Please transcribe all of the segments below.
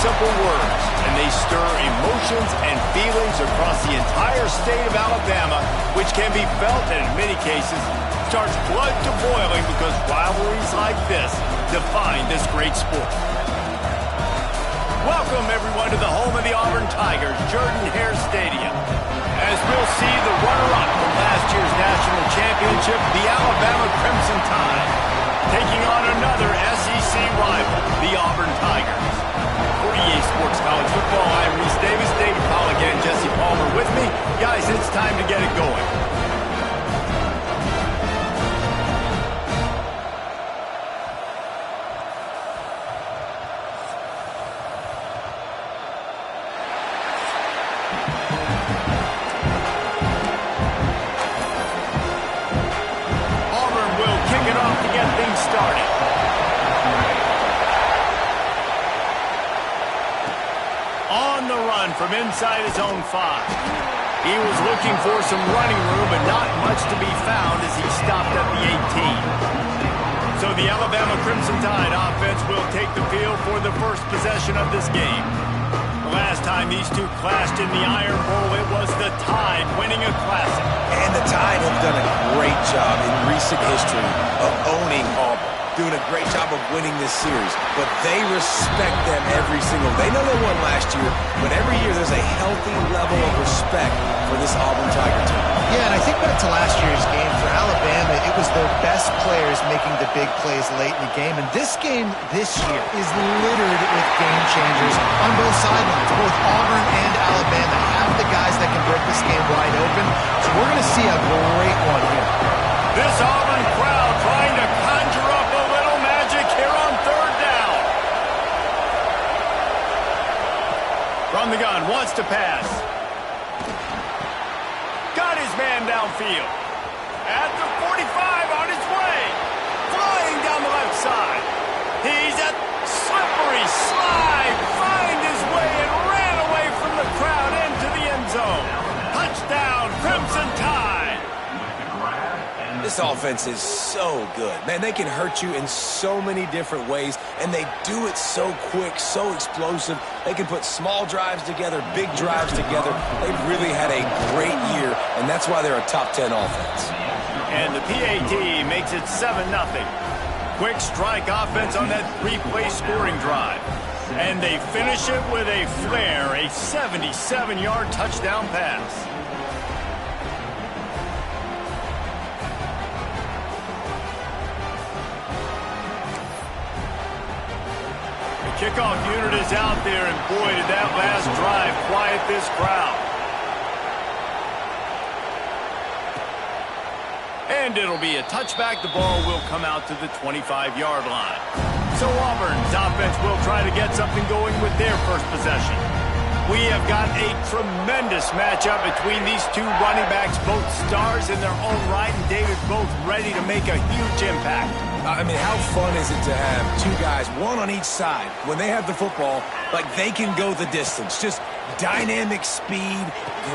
Simple words, and they stir emotions and feelings across the entire state of Alabama, which can be felt and in many cases starts blood to boiling because rivalries like this define this great sport. Welcome everyone to the home of the Auburn Tigers, Jordan-Hare Stadium. As we'll see the runner-up from last year's national championship, the Alabama Crimson Tide, taking on another SEC rival, the Auburn Tigers. For EA Sports College Football, I'm Reese Davis, David Pollock, and Jesse Palmer with me. Guys, it's time to get it going. Auburn will kick it off to get things started. On the run from inside his own 5. He was looking for some running room, but not much to be found as he stopped at the 18. So the Alabama Crimson Tide offense will take the field for the first possession of this game. The last time these two clashed in the Iron Bowl, it was the Tide winning a classic. And the Tide have done a great job in recent history of owning Auburn. Doing a great job of winning this series, but they respect them every single. They know they won last year, but every year there's a healthy level of respect for this Auburn Tiger team. Yeah, and I think back to last year's game for Alabama, it was their best players making the big plays late in the game, and this game this year is littered with game changers on both sidelines. Both Auburn and Alabama have the guys that can break this game wide open, so we're going to see a great one here. This Auburn crowd trying to conjure up a little magic here on third down. From the gun, wants to pass. Got his man downfield. At the 45, on his way. Flying down the left side. He's at slippery slide. Find his way and ran away from the crowd into the end zone. Touchdown, Crimson Tide. This offense is so good. Man, they can hurt you in so many different ways, and they do it so quick, so explosive. They can put small drives together, big drives together. They've really had a great year, and that's why they're a top 10 offense. And the PAT makes it 7-0. Quick strike offense on that 3-play scoring drive. And they finish it with a flair, a 77-yard touchdown pass. Kickoff unit is out there, and boy, did that last drive quiet this crowd. And it'll be a touchback. The ball will come out to the 25-yard line. So Auburn's offense will try to get something going with their first possession. We have got a tremendous matchup between these two running backs, both stars in their own right, and David both ready to make a huge impact. I mean, how fun is it to have two guys, one on each side, when they have the football, like they can go the distance. Just dynamic speed,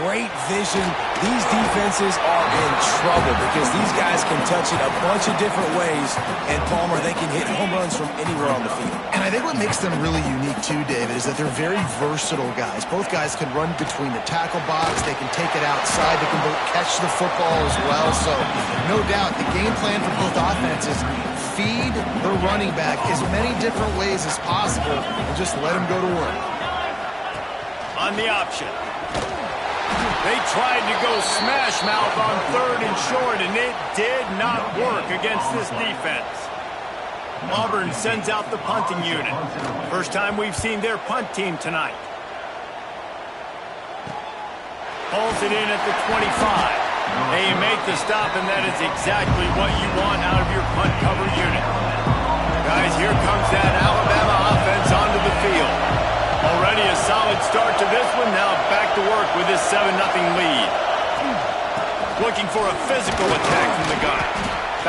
great vision. These defenses are in trouble because these guys can touch it a bunch of different ways, and Palmer, they can hit home runs from anywhere on the field. And I think what makes them really unique too, David, is that they're very versatile guys. Both guys can run between the tackle box, they can take it outside, they can both catch the football as well. So no doubt the game plan for both offenses, feed the running back as many different ways as possible and just let him go to work. On the option. They tried to go smash mouth on 3rd and short, and it did not work against this defense. Auburn sends out the punting unit. First time we've seen their punt team tonight. Pulls it in at the 25. They make the stop, and that is exactly what you want out of your punt cover unit. Guys, here comes that Alabama offense onto the field. Already a solid to work with this 7-0 lead. Looking for a physical attack from the gun.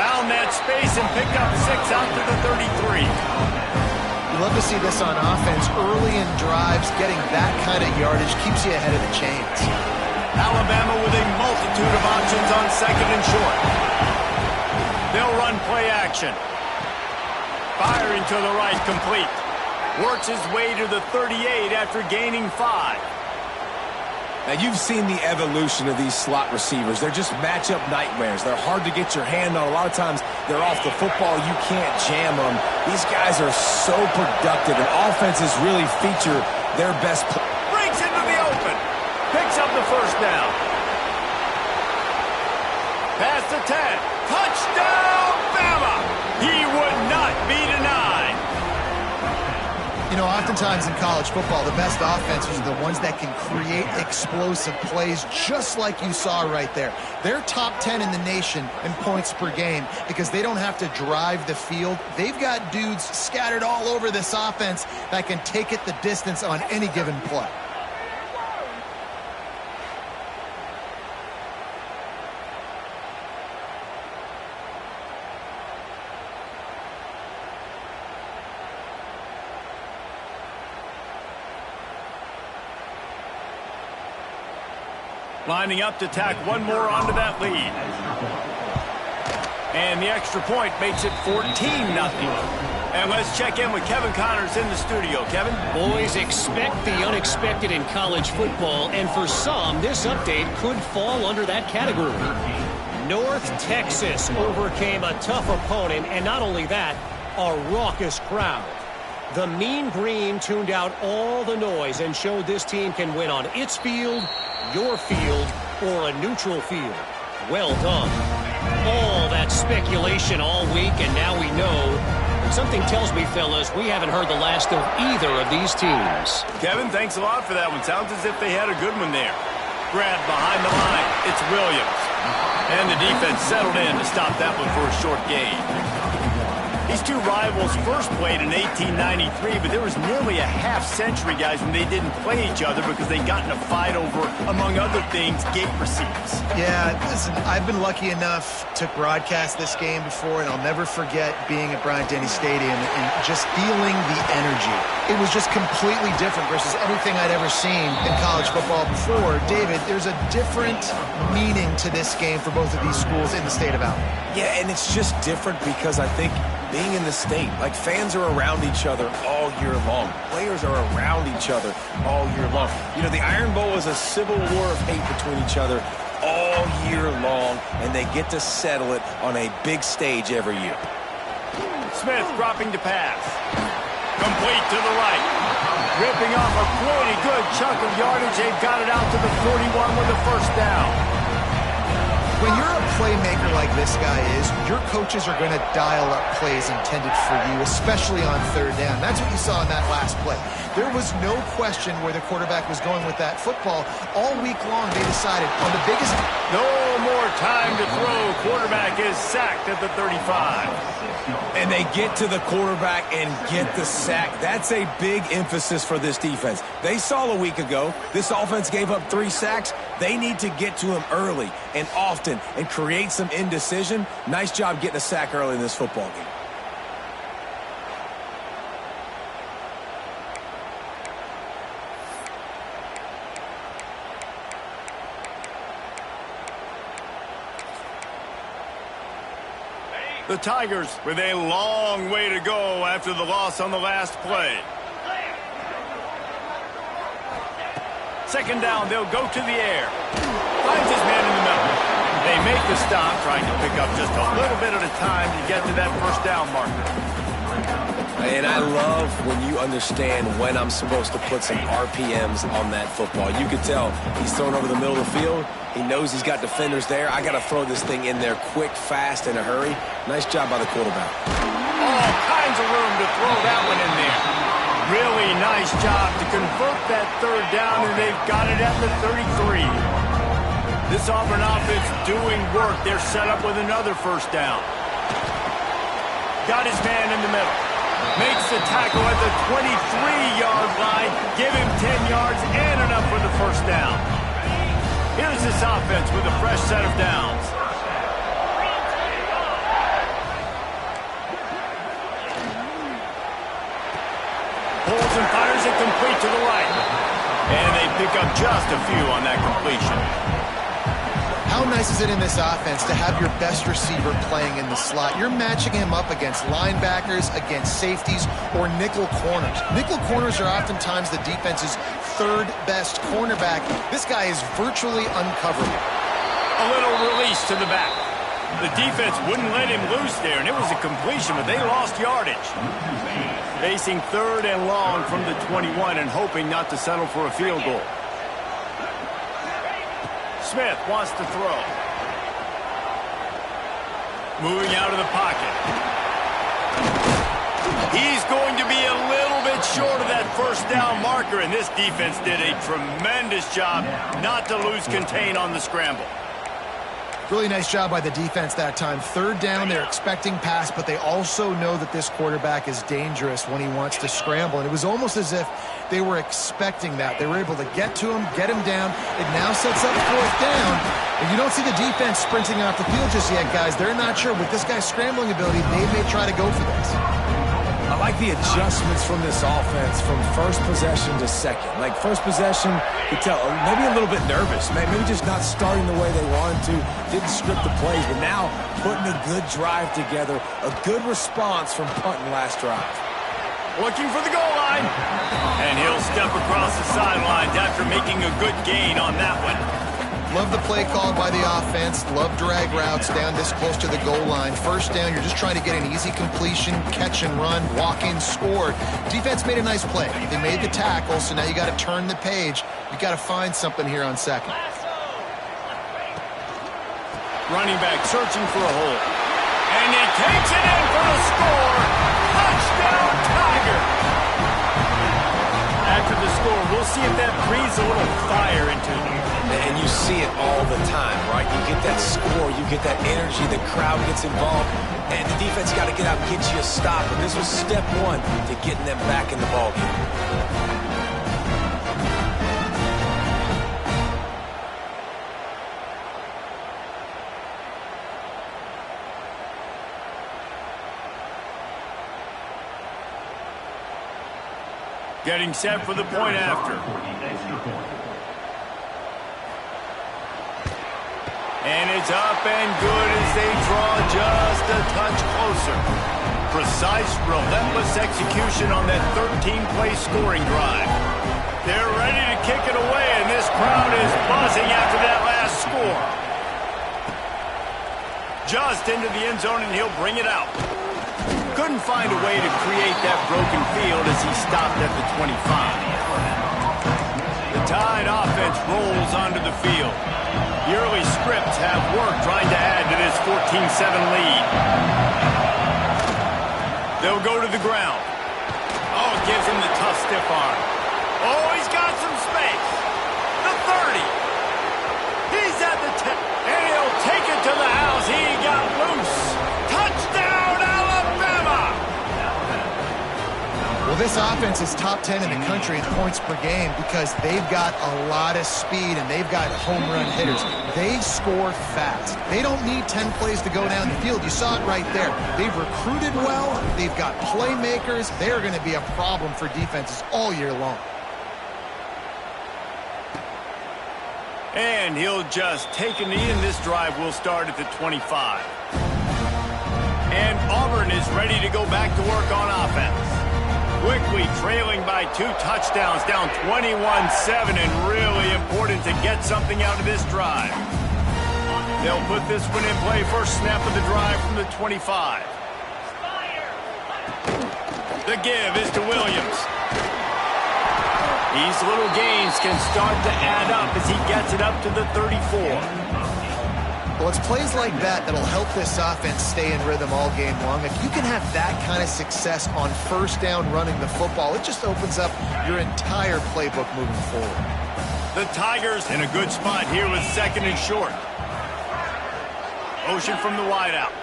Found that space and picked up 6 out to the 33. You love to see this on offense. Early in drives, getting that kind of yardage keeps you ahead of the chains. Alabama with a multitude of options on second and short. They'll run play action. Firing to the right, complete. Works his way to the 38 after gaining 5. Now, you've seen the evolution of these slot receivers. They're just matchup nightmares. They're hard to get your hand on. A lot of times, they're off the football. You can't jam them. These guys are so productive, and offenses really feature their best play. Breaks into the open. Picks up the first down. Pass to 10. Touchdown, Bama! He would not be denied. You know, oftentimes in college football, the best offenses are the ones that can create explosive plays, just like you saw right there. They're top 10 in the nation in points per game because they don't have to drive the field. They've got dudes scattered all over this offense that can take it the distance on any given play. Lining up to tack one more onto that lead. And the extra point makes it 14-0. And let's check in with Kevin Connors in the studio. Kevin? Boys, expect the unexpected in college football, and for some, this update could fall under that category. North Texas overcame a tough opponent, and not only that, a raucous crowd. The Mean Green tuned out all the noise and showed this team can win on its field, your field, or a neutral field. Well done. All that speculation all week, and now we know. Something tells me, fellas, we haven't heard the last of either of these teams. Kevin, thanks a lot for that one. Sounds as if they had a good one there. Grab behind the line. It's Williams. And the defense settled in to stop that one for a short gain. These two rivals first played in 1893, but there was nearly a half-century, guys, when they didn't play each other because they got in a fight over, among other things, gate receipts. Yeah, listen, I've been lucky enough to broadcast this game before, and I'll never forget being at Bryant-Denny Stadium and just feeling the energy. It was just completely different versus anything I'd ever seen in college football before. David, there's a different meaning to this game for both of these schools in the state of Alabama. Yeah, and it's just different because I think being in the state, like fans are around each other all year long. Players are around each other all year long. You know, the Iron Bowl is a civil war of hate between each other all year long, and they get to settle it on a big stage every year. Smith dropping to pass. Complete to the right. Ripping off a pretty good chunk of yardage. They've got it out to the 41 with the first down. When you're a playmaker like this guy is, your coaches are going to dial up plays intended for you, especially on third down. That's what you saw in that last play. There was no question where the quarterback was going with that football. All week long, they decided on the biggest... No more time to throw. Quarterback is sacked at the 35. And they get to the quarterback and get the sack. That's a big emphasis for this defense. They saw a week ago, this offense gave up 3 sacks. They need to get to him early and often and create some indecision. Nice job getting a sack early in this football game. The Tigers with a long way to go after the loss on the last play. Second down, they'll go to the air. Finds his man in the middle. They make the stop, trying to pick up just a little bit at a time to get to that first down marker. And I love when you understand when I'm supposed to put some RPMs on that football. You could tell he's thrown over the middle of the field. He knows he's got defenders there. I got to throw this thing in there quick, fast, in a hurry. Nice job by the quarterback. All kinds of room to throw that one in there. Really nice job to convert that third down, and they've got it at the 33. This Auburn offense doing work. They're set up with another first down. Got his man in the middle. Makes the tackle at the 23-yard line. Give him 10 yards and enough for the first down. this offense with a fresh set of downs. Pulls and fires it complete to the right. And they pick up just a few on that completion. How nice is it in this offense to have your best receiver playing in the slot? You're matching him up against linebackers, against safeties, or nickel corners. Nickel corners are oftentimes the defense's third best cornerback. This guy is virtually uncoverable. A little release to the back. The defense wouldn't let him loose there, and it was a completion, but they lost yardage. Facing 3rd and long from the 21 and hoping not to settle for a field goal. Smith wants to throw. Moving out of the pocket. He's going to be a little bit short of that first down marker, and this defense did a tremendous job not to lose contain on the scramble. Really nice job by the defense that time. 3rd down, they're expecting pass, but they also know that this quarterback is dangerous when he wants to scramble. And it was almost as if they were expecting that. They were able to get to him, get him down. It now sets up 4th down. And you don't see the defense sprinting off the field just yet, guys. They're not sure. With this guy's scrambling ability, they may try to go for this. I like the adjustments from this offense from first possession to second. Like first possession, you could tell maybe a little bit nervous. Maybe just not starting the way they wanted to. Didn't script the plays, but now putting a good drive together. A good response from punting last drive. Looking for the goal line. And he'll step across the sidelines after making a good gain on that one. Love the play called by the offense. Love drag routes down this close to the goal line. 1st down, you're just trying to get an easy completion, catch and run, walk in, score. Defense made a nice play. They made the tackle, so now you got to turn the page. You got to find something here on 2nd. Running back searching for a hole. And he takes it in for the score. Touchdown, Tiger. After the score, we'll see if that breathes a little fire into him. And you see it all the time, right? You get that score, you get that energy, the crowd gets involved, and the defense got to get out and get you a stop. And this was step 1 to getting them back in the ballgame. Getting set for the point after. And it's up and good as they draw just a touch closer. Precise, relentless execution on that 13-play scoring drive. They're ready to kick it away, and this crowd is buzzing after that last score. Just into the end zone, and he'll bring it out. Couldn't find a way to create that broken field as he stopped at the 25. The Tide offense rolls onto the field. The early scripts have worked trying to add to this 14-7 lead. They'll go to the ground. Oh, it gives him the tough stiff arm. Oh, he's got some space. The 30. He's at the 10. And he'll take it to the house. He got loose. Touchdown, Alabama! Well, this offense is top 10 in the country in points per game because they've got a lot of speed and they've got home run hitters. They score fast. They don't need 10 plays to go down the field. You saw it right there. They've recruited well. They've got playmakers. They're going to be a problem for defenses all year long. And he'll just take a knee, and this drive will start at the 25. And Auburn is ready to go back to work on offense. Quickly trailing by 2 touchdowns, down 21-7, and really important to get something out of this drive. They'll put this one in play. First snap of the drive from the 25. The give is to Williams. These little gains can start to add up as he gets it up to the 34. Well, it's plays like that that'll help this offense stay in rhythm all game long. If you can have that kind of success on first down running the football, it just opens up your entire playbook moving forward. The Tigers in a good spot here with 2nd and short. Motion from the wideout.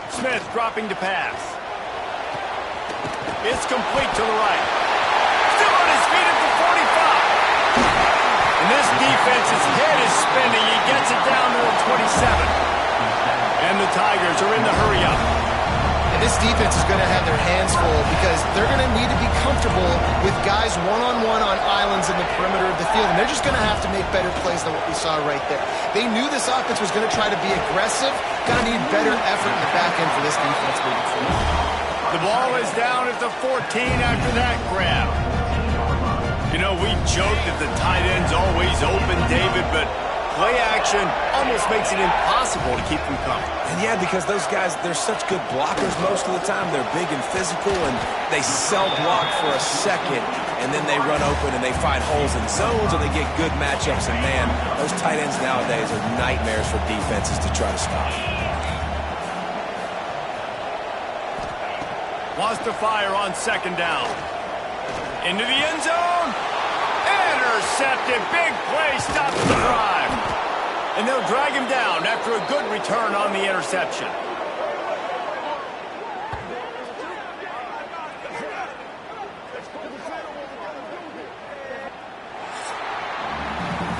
Smith dropping to pass. It's complete to the right. Still on his feet at the 45. And this defense defense's head is spinning. He gets it down to the 27. And the Tigers are in the hurry-up. And this defense is going to have their hands full because they're going to need to be comfortable with guys one-on-one on islands in the perimeter of the field. And they're just going to have to make better plays than what we saw right there. They knew this offense was going to try to be aggressive. Going to need better effort in the back end for this defense moving forward. The ball is down at the 14 after that grab. You know, we joke that the tight end's always open, David, but play action almost makes it impossible to keep them coming. And yeah, because those guys, they're such good blockers most of the time. They're big and physical, and they sell block for a second, and then they run open and they find holes in zones, and they get good matchups. And man, those tight ends nowadays are nightmares for defenses to try to stop. Wants to fire on second down. Into the end zone. Intercepted. Big play. Stops the drive. And they'll drag him down after a good return on the interception.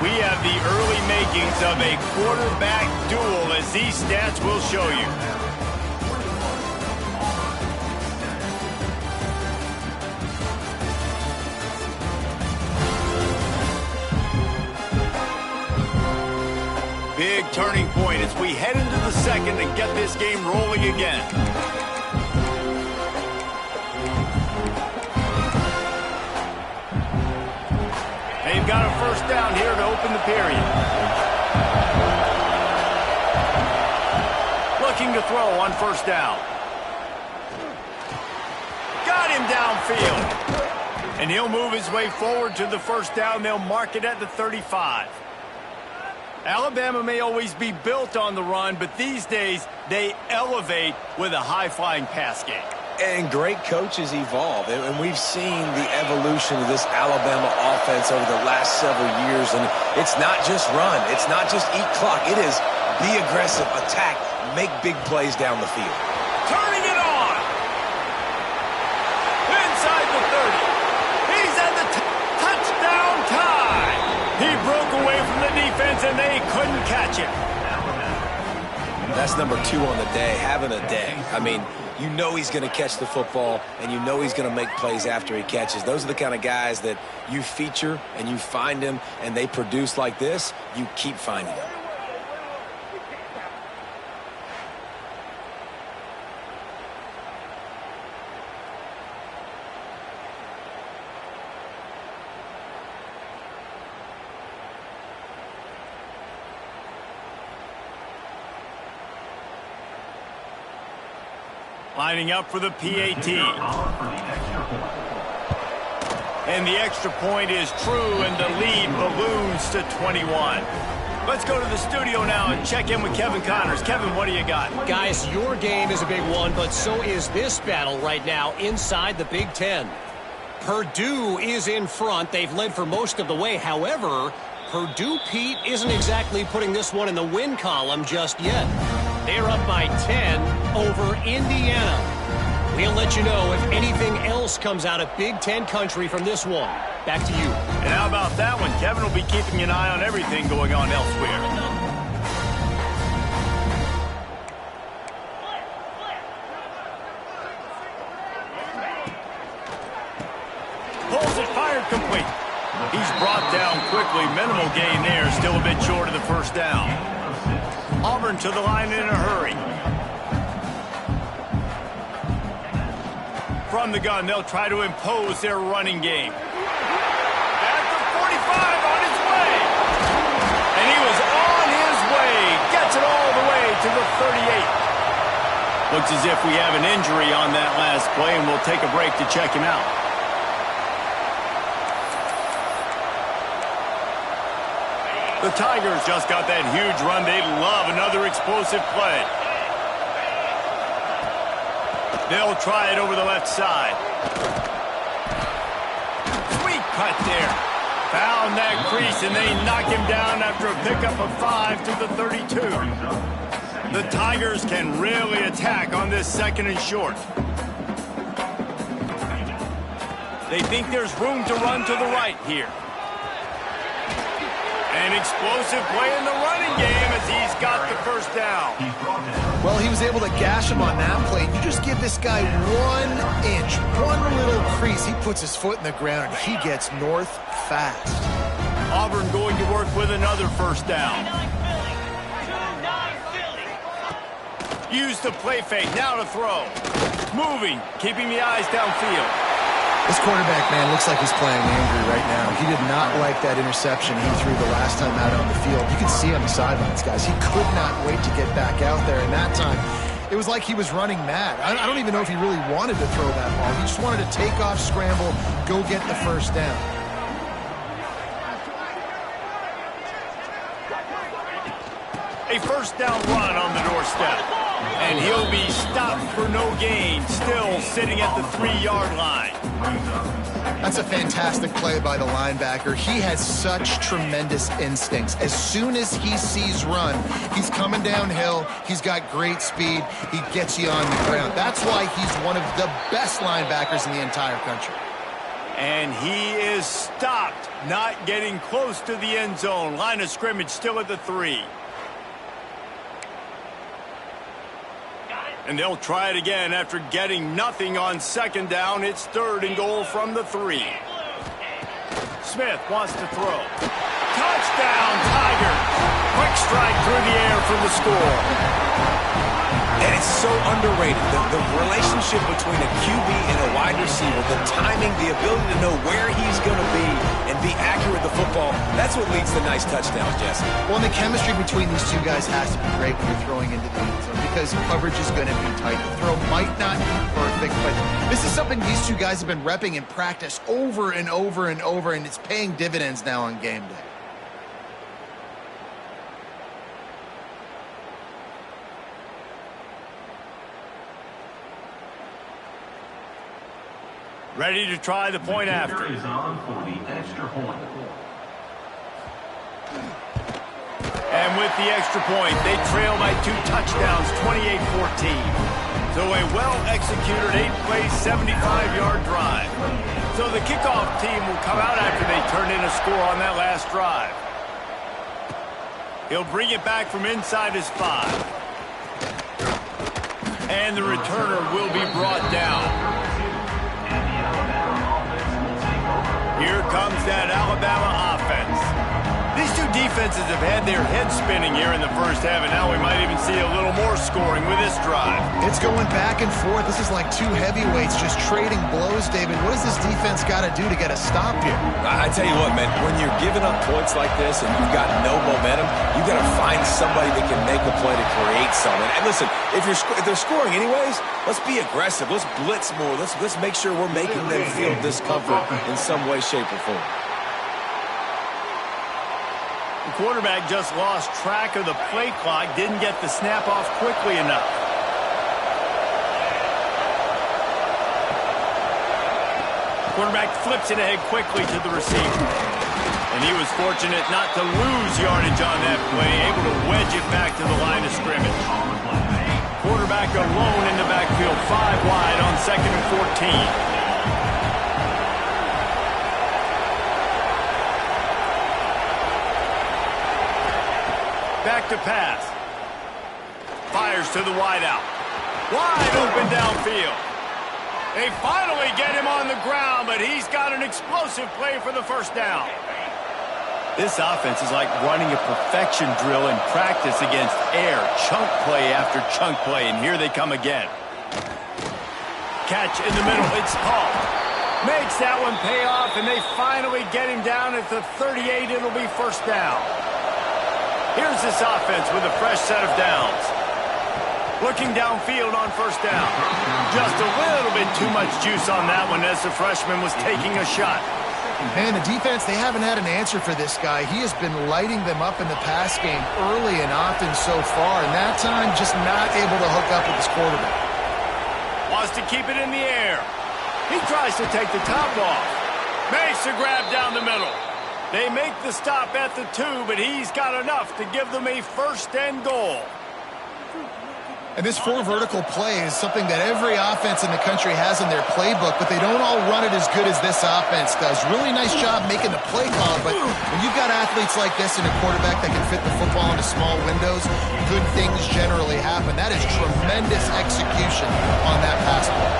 We have the early makings of a quarterback duel, as these stats will show you. Big turning point as we head into the second and get this game rolling again. They've got a first down here to open the period. Looking to throw on first down. Got him downfield. And he'll move his way forward to the first down. They'll mark it at the 35. Alabama may always be built on the run, but these days they elevate with a high-flying pass game. And great coaches evolve, and we've seen the evolution of this Alabama offense over the last several years, and it's not just run, it's not just eat clock, it is be aggressive, attack, make big plays down the field. Turning it on! Inside the 30. He's at the touchdown tie! He broke away from the defense, and they couldn't catch him. That's number 2 on the day, having a day. I mean, you know he's going to catch the football, and you know he's going to make plays after he catches. Those are the kind of guys that you feature, and you find them, and they produce like this. You keep finding them. Lining up for the PAT. And the extra point is true, and the lead balloons to 21. Let's go to the studio now and check in with Kevin Connors. Kevin, what do you got? Guys, your game is a big one, but so is this battle right now inside the Big Ten. Purdue is in front. They've led for most of the way. However, Purdue, Pete, isn't exactly putting this one in the win column just yet. They're up by 10 over Indiana. We'll let you know if anything else comes out of Big Ten country from this one. Back to you. And how about that one? Kevin will be keeping an eye on everything going on elsewhere. Pulls it, fired, complete. He's brought down quickly. Minimal gain there. Still a bit short of the first down. Auburn to the line in a hurry. From the gun, they'll try to impose their running game. At the 45, on his way. And he was on his way. Gets it all the way to the 38. Looks as if we have an injury on that last play, and we'll take a break to check him out. The Tigers just got that huge run. They'd love another explosive play. They'll try it over the left side. Sweet cut there. Found that crease, and they knock him down after a pickup of 5 to the 32. The Tigers can really attack on this second and short. They think there's room to run to the right here. An explosive play in the running game as he's got the first down. Well, he was able to gash him on that play. You just give this guy 1 inch, one little crease. He puts his foot in the ground, and he gets north fast. Auburn going to work with another first down. Use the play fake, now to throw. Moving, keeping the eyes downfield. This quarterback, man, looks like he's playing angry right now. He did not like that interception he threw the last time out on the field. You can see on the sidelines, guys. He could not wait to get back out there, and that time, it was like he was running mad. I don't even know if he really wanted to throw that ball. He just wanted to take off, scramble, go get the first down. A first down run on the doorstep. And he'll be stopped for no gain, still sitting at the 3-yard line. That's a fantastic play by the linebacker. He has such tremendous instincts. As soon as he sees run, he's coming downhill. He's got great speed. He gets you on the ground. That's why he's one of the best linebackers in the entire country. And he is stopped, not getting close to the end zone. Line of scrimmage still at the 3. And they'll try it again after getting nothing on second down. It's 3rd and goal from the 3. Smith wants to throw. Touchdown, Tigers! Quick strike through the air for the score. And it's so underrated. The relationship between a QB and a wide receiver, the timing, the ability to know where he's going to be and be accurate with the football, that's what leads to nice touchdowns, Jesse. Well, and the chemistry between these two guys has to be great when you're throwing into the end zone because coverage is going to be tight. The throw might not be perfect, but this is something these two guys have been repping in practice over and over and over, and it's paying dividends now on game day. Ready to try the point after. Is on for the extra point. And with the extra point, they trail by 2 touchdowns, 28-14. So a well-executed 8-play, 75-yard drive. So the kickoff team will come out after they turn in a score on that last drive. He'll bring it back from inside his 5. And the returner will be brought down. Here comes that Alabama offense. These two defenses have had their heads spinning here in the first half, and now we might even see a little more scoring with this drive. It's going back and forth. This is like two heavyweights just trading blows, David. What does this defense got to do to get a stop here? I tell you what, man, when you're giving up points like this and you've got no momentum, you've got to find somebody that can make a play to create something. And listen, if they're scoring anyways, let's be aggressive. Let's blitz more. Let's make sure we're making them feel discomfort in some way, shape, or form. The quarterback just lost track of the play clock, didn't get the snap off quickly enough. Quarterback flips it ahead quickly to the receiver. And he was fortunate not to lose yardage on that play, able to wedge it back to the line of scrimmage. Quarterback alone in the backfield, 5 wide on 2nd and 14. Back to pass. Fires to the wideout. Wide open downfield. They finally get him on the ground, but he's got an explosive play for the first down. This offense is like running a perfection drill in practice against air. Chunk play after chunk play, and here they come again. Catch in the middle. It's Paul. Makes that one pay off, and they finally get him down at the 38. It'll be first down. Here's this offense with a fresh set of downs. Looking downfield on first down. Just a little bit too much juice on that one as the freshman was taking a shot. Man, the defense, they haven't had an answer for this guy. He has been lighting them up in the pass game early and often so far, and that time just not able to hook up with his quarterback. Wants to keep it in the air. He tries to take the top off. Makes a grab down the middle. They make the stop at the 2, but he's got enough to give them a 1st and goal. And this four vertical play is something that every offense in the country has in their playbook, but they don't all run it as good as this offense does. Really nice job making the play call, but when you've got athletes like this and a quarterback that can fit the football into small windows, good things generally happen. That is tremendous execution on that pass play.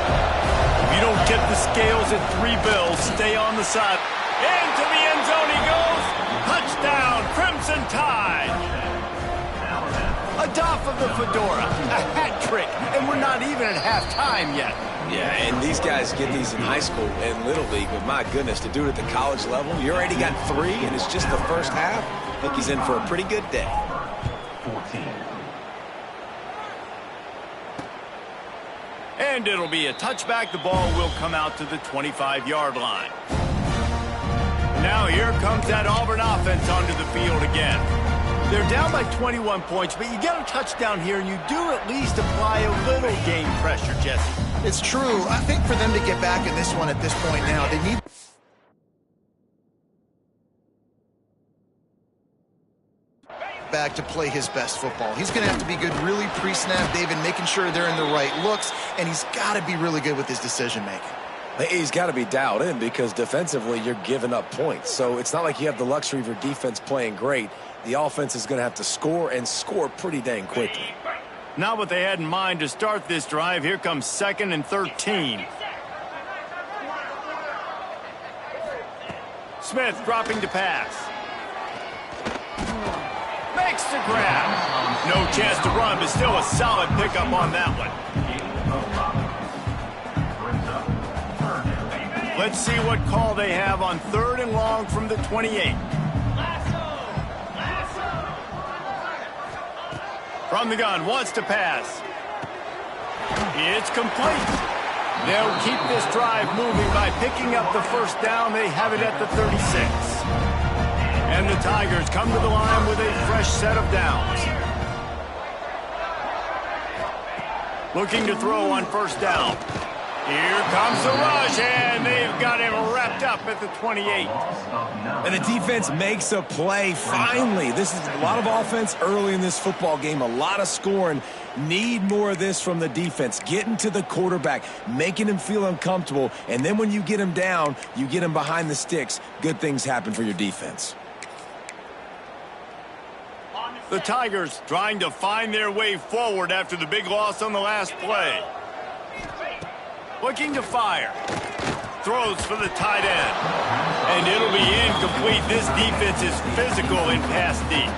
If you don't get the scales at 3 bills, stay on the side. Into the end zone he goes. Touchdown, Crimson Tide. A doff of the fedora, a hat trick, and we're not even at halftime yet. Yeah, and these guys get these in high school and Little League, but my goodness, to do it at the college level, you already got 3, and it's just the first half. I think he's in for a pretty good day. 14. And it'll be a touchback. The ball will come out to the 25-yard line. Now here comes that Auburn offense onto the field again. They're down by 21 points, but you get a touchdown here, and you do at least apply a little game pressure, Jesse. It's true. I think for them to get back in this one at this point now, they need back to play his best football. He's going to have to be good really pre-snap, David, making sure they're in the right looks, and he's got to be really good with his decision-making. He's got to be dialed in because defensively you're giving up points. So it's not like you have the luxury of your defense playing great. The offense is going to have to score and score pretty dang quickly. Not what they had in mind to start this drive. Here comes 2nd and 13. Smith dropping to pass. Makes the grab. No chance to run, but still a solid pickup on that one. Let's see what call they have on 3rd and long from the 28. From the gun, wants to pass. It's complete. They'll keep this drive moving by picking up the first down. They have it at the 36. And the Tigers come to the line with a fresh set of downs. Looking to throw on 1st down. Here comes the rush, and they've got him wrapped up at the 28. And the defense makes a play, finally. This is a lot of offense early in this football game, a lot of scoring. Need more of this from the defense. Getting to the quarterback, making him feel uncomfortable, and then when you get him down, you get him behind the sticks. Good things happen for your defense. The Tigers trying to find their way forward after the big loss on the last play. Looking to fire. Throws for the tight end. And it'll be incomplete. This defense is physical in pass deep.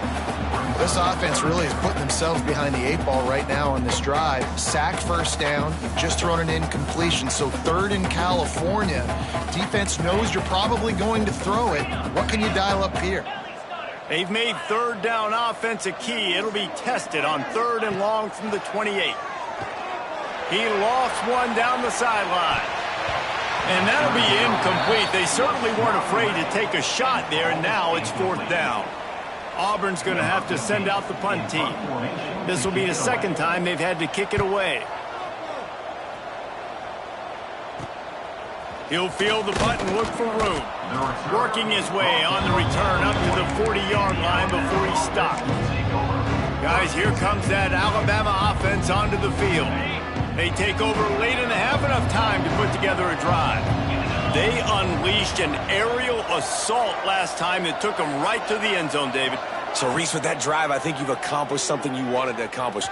This offense really is putting themselves behind the 8 ball right now on this drive. Sacked 1st down. You've just thrown an incompletion. So 3rd in California. Defense knows you're probably going to throw it. What can you dial up here? They've made 3rd down offense a key. It'll be tested on 3rd and long from the 28. He lofts one down the sideline. And that'll be incomplete. They certainly weren't afraid to take a shot there, and now it's 4th down. Auburn's going to have to send out the punt team. This will be the 2nd time they've had to kick it away. He'll field the punt and look for room. Working his way on the return up to the 40-yard line before he's stopped. Guys, here comes that Alabama offense onto the field. They take over late in the half, enough time to put together a drive. They unleashed an aerial assault last time that took them right to the end zone, David. So, Reese, with that drive, I think you've accomplished something you wanted to accomplish.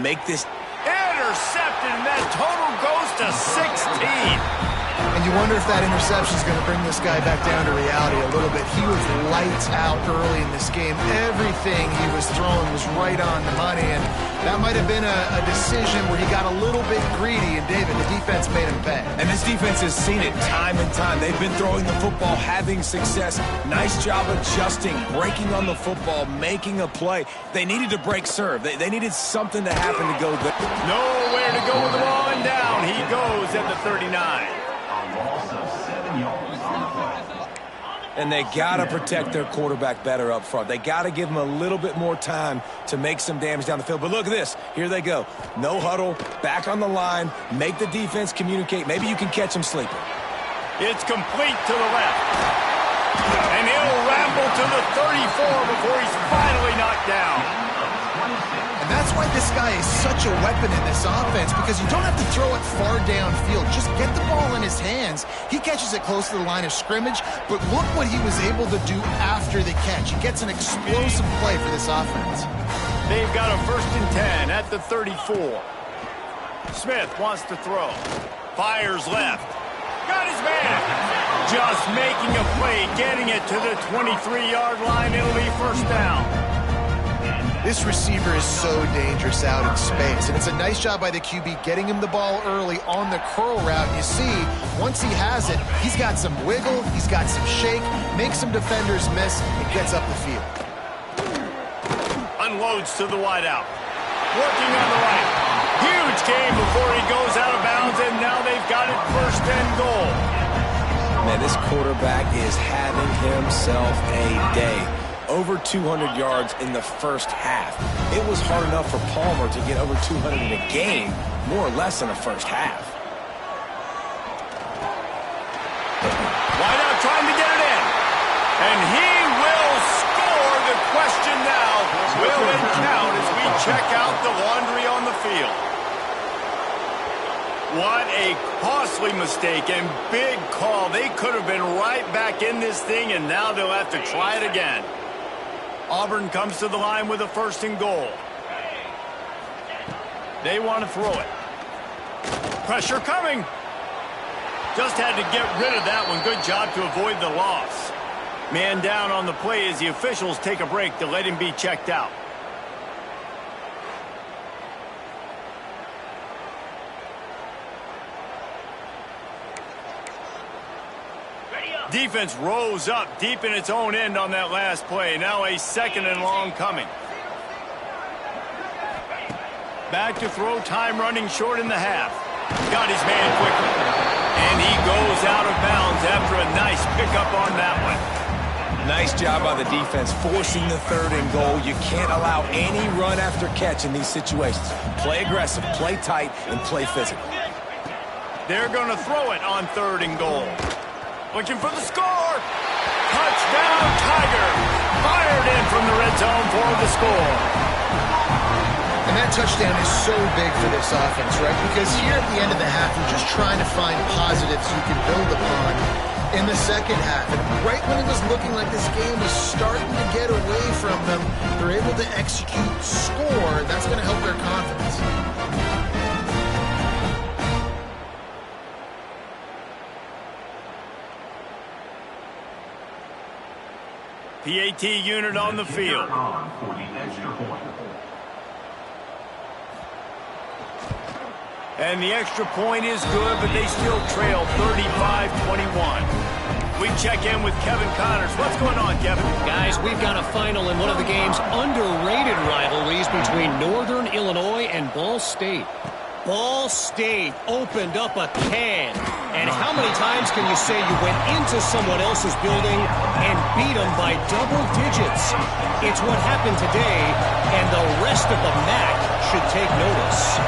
Make this intercepted, and that total goes to 16. And you wonder if that interception is going to bring this guy back down to reality a little bit. He was lights out early in this game. Everything he was throwing was right on the money, and that might have been a decision where he got a little bit greedy, and David, the defense made him pay. And this defense has seen it time and time. They've been throwing the football, having success. Nice job adjusting, breaking on the football, making a play. They needed to break serve. They needed something to happen to go good. Nowhere to go with the ball, and down he goes at the 39. Loss of 7 yards on the play. And they got to protect their quarterback better up front. They got to give him a little bit more time to make some damage down the field. But look at this. Here they go. No huddle, back on the line, make the defense communicate. Maybe you can catch them sleeping. It's complete to the left. And he'll ramble to the 34 before he's finally knocked down. And And that's why this guy is such a weapon in this offense, because you don't have to throw it far downfield. Just get the ball in his hands. He catches it close to the line of scrimmage, but look what he was able to do after the catch. He gets an explosive play for this offense. They've got a 1st and 10 at the 34. Smith wants to throw. Fires left. Got his man. Just making a play, getting it to the 23-yard line. It'll be 1st down. This receiver is so dangerous out in space, and it's a nice job by the QB getting him the ball early on the curl route. You see, once he has it, he's got some wiggle, he's got some shake, makes some defenders miss, and gets up the field. Unloads to the wideout. Working on the right. Huge game before he goes out of bounds, and now they've got it 1st and goal. Man, this quarterback is having himself a day. Over 200 yards in the 1st half. It was hard enough for Palmer to get over 200 in a game, more or less in the 1st half. Wide out trying to get it in. And he will score. The question now, will it count as we check out the laundry on the field? What a costly mistake and big call. They could have been right back in this thing, and now they'll have to try it again. Auburn comes to the line with a 1st and goal. They want to throw it. Pressure coming. Just had to get rid of that one. Good job to avoid the loss. Man down on the play as the officials take a break to let him be checked out. Defense rose up deep in its own end on that last play. Now a 2nd and long coming. Back to throw, time running short in the half. Got his man quickly. And he goes out of bounds after a nice pickup on that one. Nice job by the defense forcing the 3rd and goal. You can't allow any run after catch in these situations. Play aggressive, play tight, and play physical. They're going to throw it on 3rd and goal. Looking for the score. Touchdown, Tigers. Fired in from the red zone for the score. And that touchdown is so big for this offense, right? Because here at the end of the half, you're just trying to find positives you can build upon in the 2nd half. And right when it was looking like this game was starting to get away from them, they're able to execute, score. That's going to help their confidence. PAT unit on the field. And the extra point is good, but they still trail 35-21. We check in with Kevin Connors. What's going on, Kevin? Guys, we've got a final in one of the game's underrated rivalries between Northern Illinois and Ball State. Ball State opened up a can. And how many times can you say you went into someone else's building and beat them by double digits? It's what happened today, and the rest of the MAC should take notice.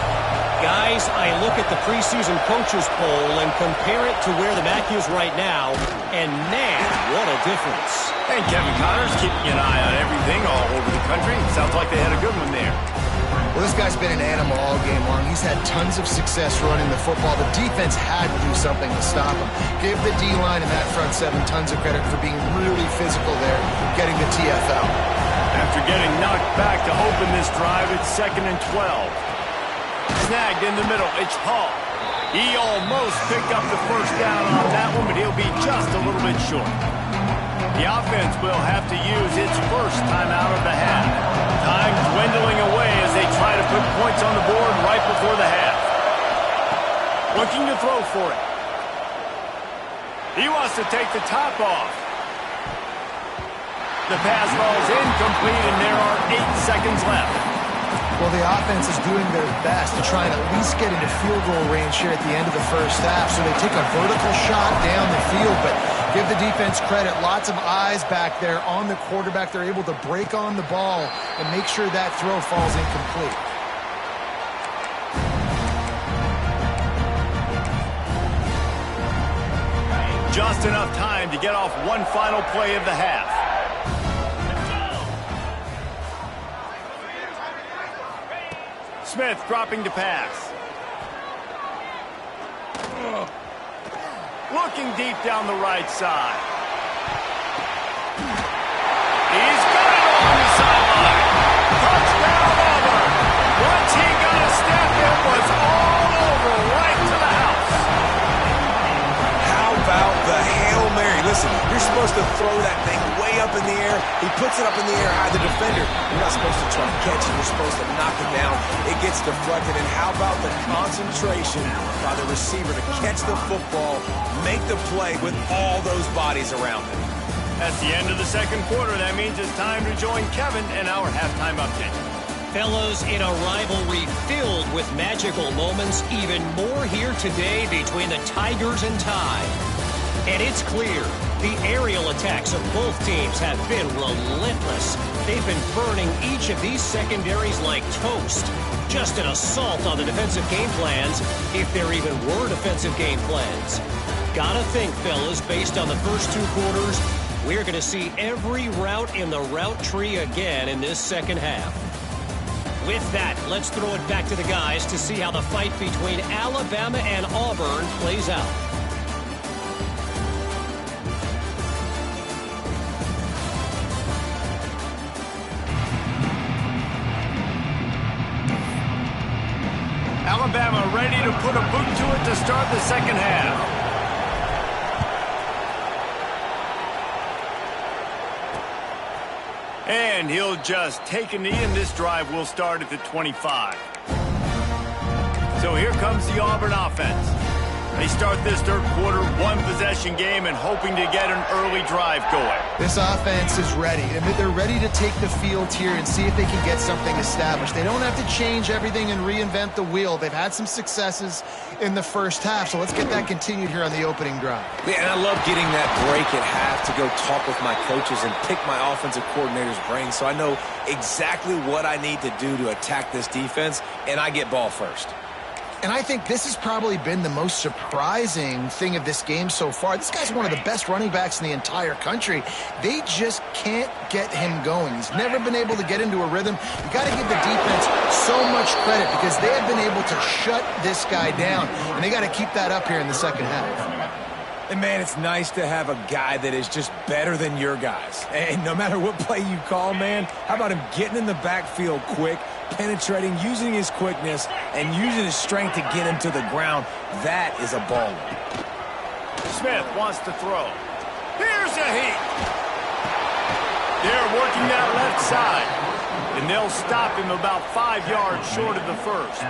Guys, I look at the preseason coaches poll and compare it to where the MAC is right now, and man, what a difference. And Kevin Connors keeping an eye on everything all over the country. Sounds like they had a good one there. Well, this guy's been an animal all game long. He's had tons of success running the football. The defense had to do something to stop him. Give the D-line and that front 7 tons of credit for being really physical there, getting the TFL. After getting knocked back to open this drive, it's 2nd and 12. Snagged in the middle, it's Hall. He almost picked up the 1st down on that one, but he'll be just a little bit short. The offense will have to use its 1st timeout of the half. Time dwindling away as they try to put points on the board right before the half. Looking to throw for it. He wants to take the top off. The pass ball is incomplete, and there are 8 seconds left. Well, the offense is doing their best to try and at least get into field goal range here at the end of the 1st half. So they take a vertical shot down the field, but give the defense credit. Lots of eyes back there on the quarterback. They're able to break on the ball and make sure that throw falls incomplete. Just enough time to get off one final play of the half. Smith dropping to pass. Looking deep down the right side. He's got it along the sideline. Touchdown, Auburn. Once he got a step, it was all over, right to the house. How about the Hail Mary? Listen, you're supposed to throw that thing way up in the air. He puts it up in the air high, the defender. You're not supposed to try to catch it. You're supposed to knock it down. It gets deflected. And how about the concentration by the receiver to catch the football, make the play with all those bodies around him? That's the end of the second quarter. That means it's time to join Kevin and our halftime update. Fellows, in a rivalry filled with magical moments, even more here today between the Tigers and Tide. And it's clear, the aerial attacks of both teams have been relentless. They've been burning each of these secondaries like toast. Just an assault on the defensive game plans, if there even were defensive game plans. Gotta think, fellas, based on the first two quarters, we're going to see every route in the route tree again in this second half. With that, let's throw it back to the guys to see how the fight between Alabama and Auburn plays out. Alabama ready to put a boot to it to start the second half. And he'll just take a knee, and this drive will start at the 25. So here comes the Auburn offense. They start this third quarter, one-possession game, and hoping to get an early drive going. This offense is ready. I mean, they're ready to take the field here and see if they can get something established. They don't have to change everything and reinvent the wheel. They've had some successes in the first half, so let's get that continued here on the opening drive. Yeah, and I love getting that break at half to go talk with my coaches and pick my offensive coordinator's brain so I know exactly what I need to do to attack this defense, and I get ball first. And I think this has probably been the most surprising thing of this game so far. This guy's one of the best running backs in the entire country. They just can't get him going. He's never been able to get into a rhythm. You got to give the defense so much credit because they have been able to shut this guy down, and they got to keep that up here in the second half. And, man, it's nice to have a guy that is just better than your guys. And no matter what play you call, man, how about him getting in the backfield quick, penetrating, using his quickness, and using his strength to get him to the ground? That is a baller. Smith wants to throw. Here's a heat. They're working that left side. And they'll stop him about 5 yards short of the first.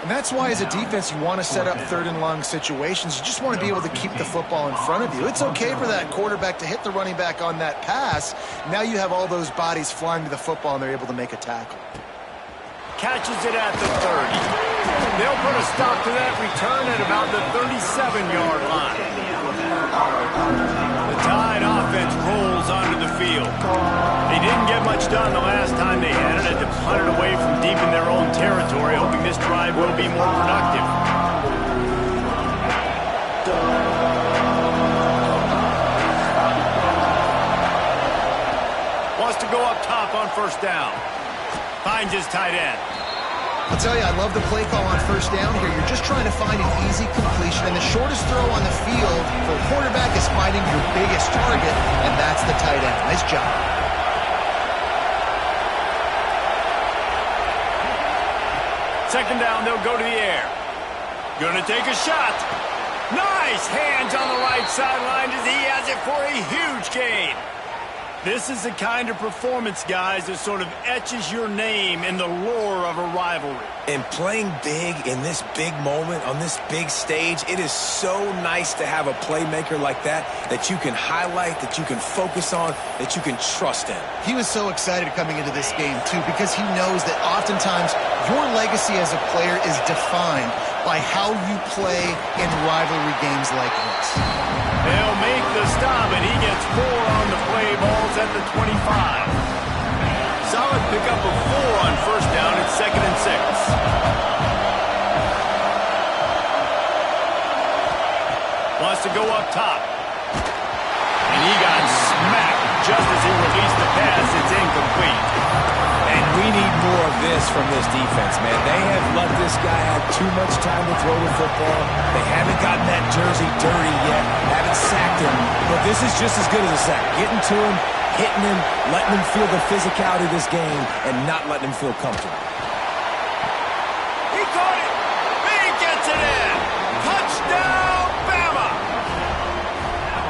And that's why, as a defense, you want to set up third and long situations. You just want to be able to keep the football in front of you. It's okay for that quarterback to hit the running back on that pass. Now you have all those bodies flying to the football, and they're able to make a tackle. Catches it at the 30. They'll put a stop to that return at about the 37-yard line. The Tide offense rolls onto the field. They didn't get much done the last time they had it. Had to punt it away from deep in their own territory, hoping this drive will be more productive. Wants to go up top on first down. Finds his tight end. I'll tell you, I love the play call on first down here. You're just trying to find an easy completion, and the shortest throw on the field for a quarterback is finding your biggest target, and that's the tight end. Nice job. Second down, they'll go to the air. Gonna take a shot. Nice hands on the right sideline as he has it for a huge gain. This is the kind of performance, guys, that sort of etches your name in the lore of a rivalry. And playing big in this big moment, on this big stage, it is so nice to have a playmaker like that that you can highlight, that you can focus on, that you can trust in. He was so excited coming into this game, too, because he knows that oftentimes your legacy as a player is defined by how you play in rivalry games like this. They'll make the stop, and he gets 4 on the play balls at the 25. Solid pickup of 4 on first down at 2nd and 6. Wants to go up top. And he got smacked just as he released the pass. It's incomplete. And we need more of this from this defense, man. They have let this guy have too much time to throw the football. They haven't gotten that jersey dirty yet, haven't sacked him. But this is just as good as a sack. Getting to him, hitting him, letting him feel the physicality of this game, and not letting him feel comfortable. He caught it. He gets it in. Touchdown, Bama.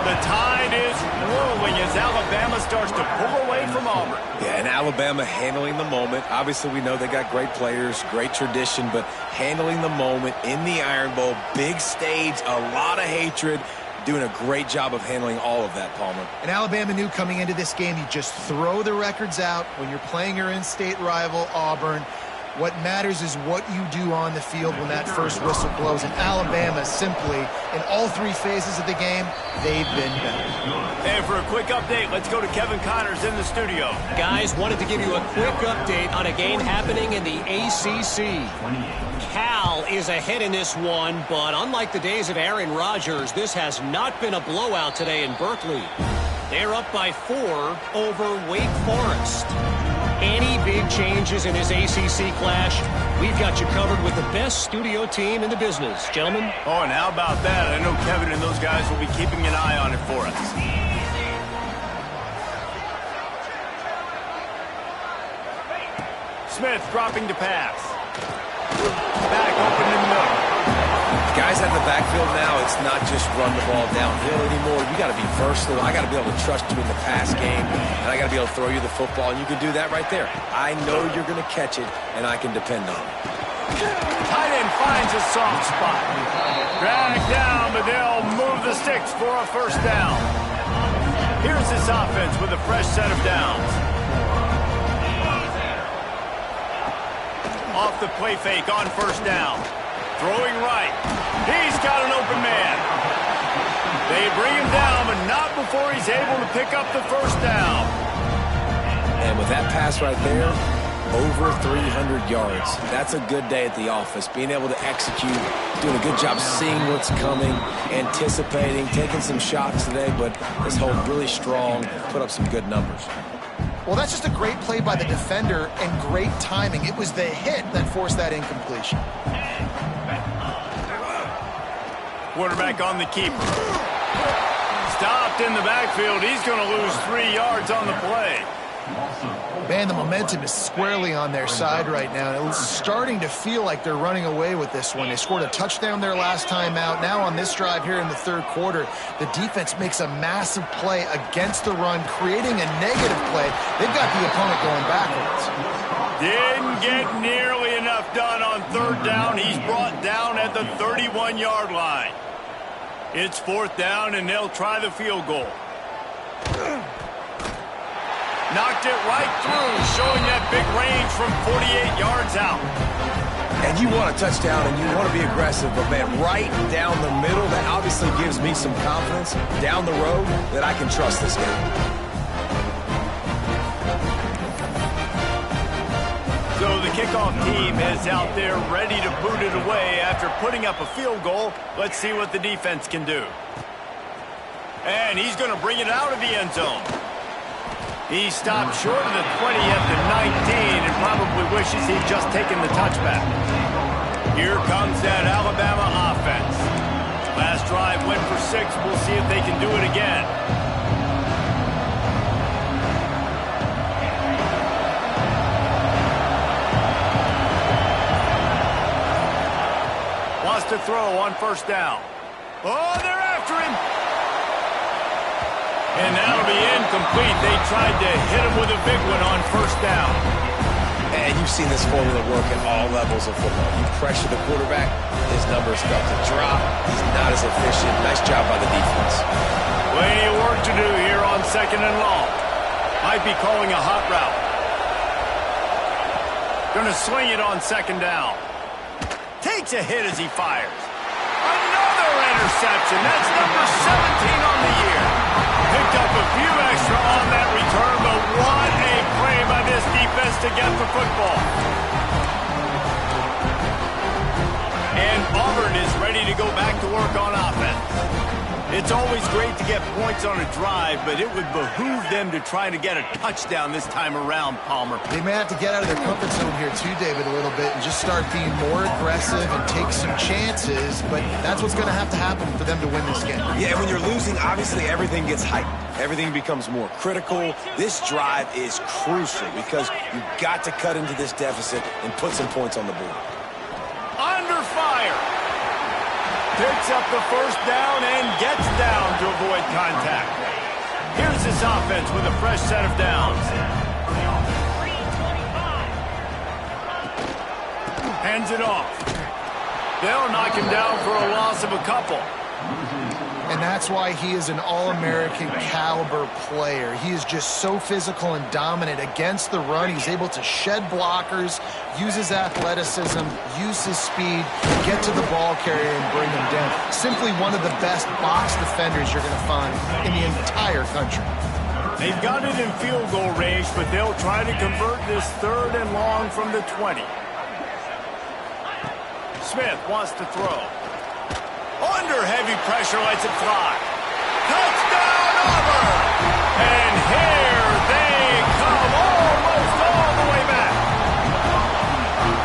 The tide is rolling as Alabama starts to pull away from Auburn. Yeah, and Alabama handling the moment. Obviously, we know they got great players, great tradition, but handling the moment in the Iron Bowl, big stage, a lot of hatred, doing a great job of handling all of that, Palmer. And Alabama knew coming into this game, you just throw the records out when you're playing your in-state rival, Auburn. What matters is what you do on the field when that first whistle blows. And Alabama simply, in all three phases of the game, they've been better. And for a quick update, let's go to Kevin Connors in the studio. Guys, wanted to give you a quick update on a game happening in the ACC. Cal is ahead in this one, but unlike the days of Aaron Rodgers, this has not been a blowout today in Berkeley. They're up by 4 over Wake Forest. Any big changes in this ACC clash, we've got you covered with the best studio team in the business. Gentlemen? Oh, and how about that? I know Kevin and those guys will be keeping an eye on it for us. Smith dropping to pass. Back open in the middle. Guys out in the backfield now, it's not just run the ball downhill anymore. You got to be versatile. I got to be able to trust you in the pass game, and I got to be able to throw you the football, and you can do that right there. I know you're going to catch it, and I can depend on it. Tight end finds a soft spot. Dragged down, but they'll move the sticks for a first down. Here's this offense with a fresh set of downs. Off the play fake on first down. Throwing right. He's got an open man. They bring him down, but not before he's able to pick up the first down. And with that pass right there, over 300 yards. That's a good day at the office. Being able to execute, doing a good job seeing what's coming, anticipating, taking some shots today, but this hold really strong, put up some good numbers. Well, that's just a great play by the defender and great timing. It was the hit that forced that incompletion. Quarterback on the keeper. Stopped in the backfield. He's going to lose 3 yards on the play. Man, the momentum is squarely on their side right now. It's starting to feel like they're running away with this one. They scored a touchdown their last time out. Now on this drive here in the third quarter, the defense makes a massive play against the run, creating a negative play. They've got the opponent going backwards. Didn't get nearly enough done on third down. He's brought down at the 31-yard line. It's fourth down, and they'll try the field goal. Knocked it right through, showing that big range from 48 yards out. And you want a touchdown, and you want to be aggressive, but, man, right down the middle, that obviously gives me some confidence down the road that I can trust this game. So the kickoff team is out there ready to boot it away after putting up a field goal. Let's see what the defense can do. And he's going to bring it out of the end zone. He stopped short of the 20 at the 19 and probably wishes he'd just taken the touchback. Here comes that Alabama offense. Last drive went for 6. We'll see if they can do it again. Wants to throw on first down. Oh, they're after him. And that'll be incomplete. They tried to hit him with a big one on first down. And you've seen this formula work at all levels of football. You pressure the quarterback, his numbers start to drop. He's not as efficient. Nice job by the defense. Plenty of work to do here on second and long. Might be calling a hot route. Gonna sling it on second down. Takes a hit as he fires. Another interception. That's number 17 on the year. Picked up a few extra on that return, but what a play by this defense to get the football. And Auburn is ready to go back to work on offense. It's always great to get points on a drive, but it would behoove them to try to get a touchdown this time around, Palmer. They may have to get out of their comfort zone here too, David, a little bit and just start being more aggressive and take some chances, but that's what's going to happen for them to win this game. Yeah, and when you're losing, obviously everything gets heightened. Everything becomes more critical. This drive is crucial because you've got to cut into this deficit and put some points on the board. Under fire. Picks up the first down and gets down to avoid contact. Here's this offense with a fresh set of downs. Hands it off. They'll knock him down for a loss of a couple. And that's why he is an All-American caliber player. He is just so physical and dominant against the run. He's able to shed blockers, use his athleticism, use his speed, get to the ball carrier and bring him down. Simply one of the best box defenders you're going to find in the entire country. They've got it in field goal range, but they'll try to convert this 3rd and long from the 20. Smith wants to throw. Under heavy pressure, lets it fly. Touchdown, Auburn! And here they come, almost all the way back.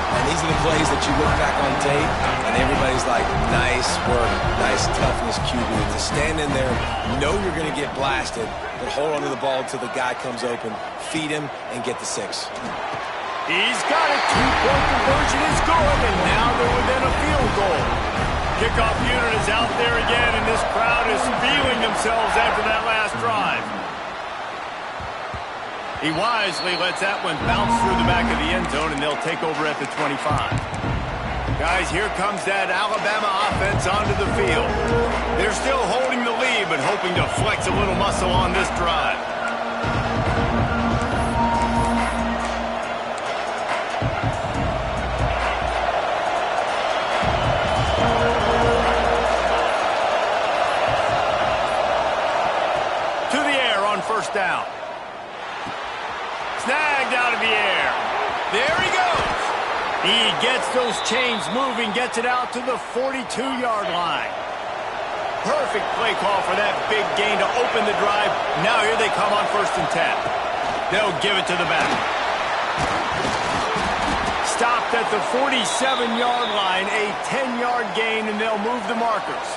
And these are the plays that you look back on tape, and everybody's like, nice work, nice toughness, QB. To stand in there, know you're going to get blasted, but hold on to the ball until the guy comes open, feed him, and get the 6. He's got it. 2-point conversion is good, and now they're within a field goal. Kickoff unit is out there again, and this crowd is feeling themselves after that last drive. He wisely lets that one bounce through the back of the end zone, and they'll take over at the 25. Guys, here comes that Alabama offense onto the field. They're still holding the lead, but hoping to flex a little muscle on this drive. First down. Snagged out of the air. There he goes. He gets those chains moving, gets it out to the 42-yard line. Perfect play call for that big gain to open the drive. Now here they come on 1st and 10. They'll give it to the back. Stopped at the 47-yard line, a 10-yard gain, and they'll move the markers.